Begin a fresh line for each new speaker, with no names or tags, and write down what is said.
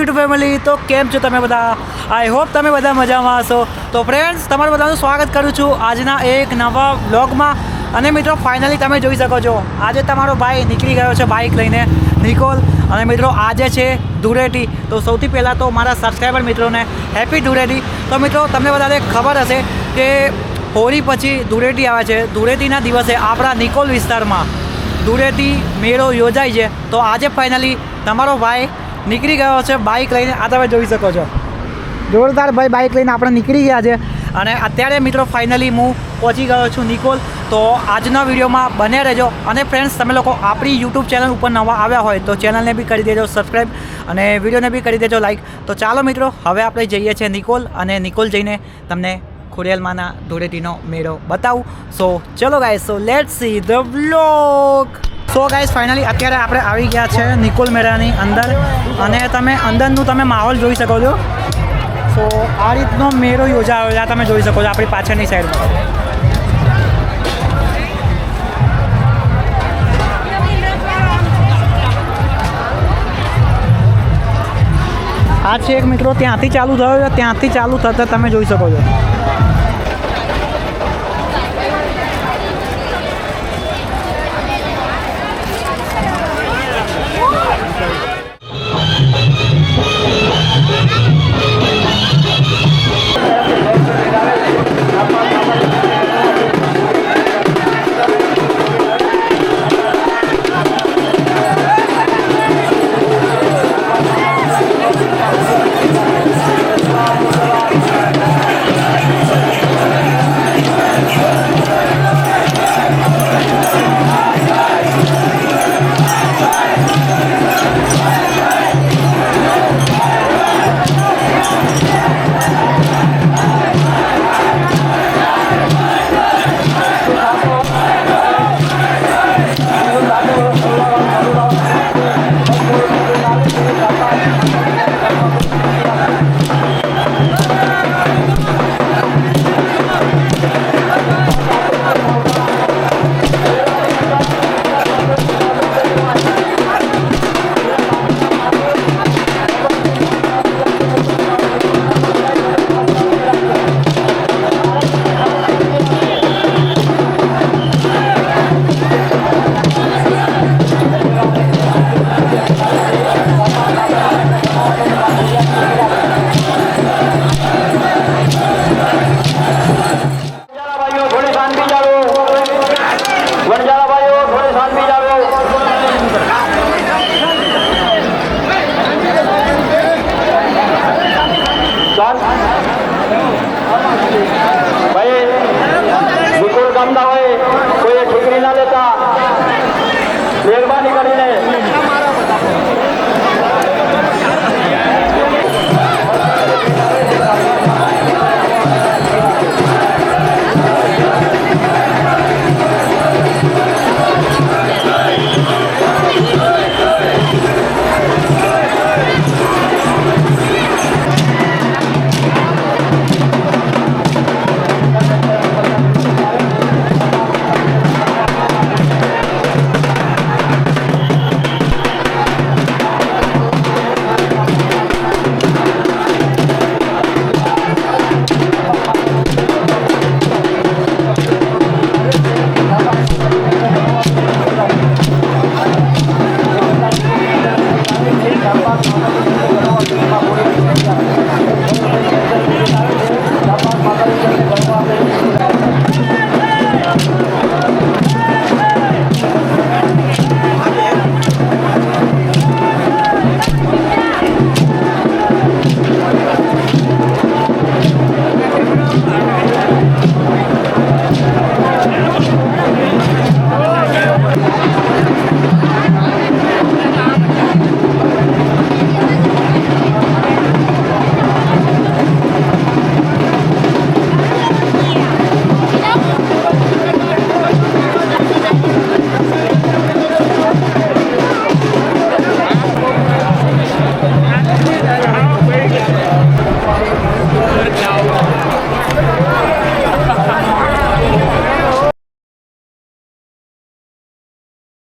YouTube family, તો કેમ છો તમે બધા? આઈ હોપ તમે બધા મજામાં હશો. તો ફ્રેન્ડ્સ, તમારું બધાનું સ્વાગત કરું છું આજના એક નવા વ્લોગમાં. અને મિત્રો ફાઇનલી તમે જોઈ શકો છો આજે તમારો ભાઈ નીકળી ગયો છે બાઇક લઈને, નિકોલ. અને મિત્રો આજે છે ધૂળેટી. તો સૌથી પહેલાં તો મારા સબસ્ક્રાઈબર મિત્રોને હેપી ધૂળેટી. તો મિત્રો તમને બધાને ખબર હશે કે હોળી પછી ધૂળેટી આવે છે. ધૂળેટીના દિવસે આપણા નિકોલ વિસ્તારમાં ધૂળેટી મેળો યોજાય છે. તો આજે ફાઇનલી તમારો ભાઈ નીકળી ગયો છે બાઇક લઈને. આ તમે જોઈ શકો છો, જોરદાર ભાઈ બાઇક લઈને આપણે નીકળી ગયા છે. અને અત્યારે મિત્રો ફાઇનલી હું પહોંચી ગયો છું નિકોલ. તો આજના વિડીયોમાં બને રહેજો. અને ફ્રેન્ડ્સ, તમે લોકો આપણી યુટ્યુબ ચેનલ ઉપર નવા આવ્યા હોય તો ચેનલને બી કરી દેજો સબસ્ક્રાઈબ અને વિડીયોને બી કરી દેજો લાઈક. તો ચાલો મિત્રો, હવે આપણે જઈએ છીએ નિકોલ, અને નિકોલ જઈને તમને ખોડિયાલમાંના ધૂળેટીનો મેળો બતાવું. સો ચલો guys, so let's see the vlog. So guys, finally અત્યારે આપણે આવી ગયા છે નિકોલ મેળાની અંદર, અને તમે અંદરનું તમે માહોલ જોઈ શકો છો. સો આ રીતનો મેળો યોજાયો છે, આ તમે જોઈ શકો છો આપણી પાછળની સાઈડમાં. આ છે એક મિત્રો ત્યાંથી ચાલુ થયો છે, ત્યાંથી ચાલુ થતાં તમે જોઈ શકો છો.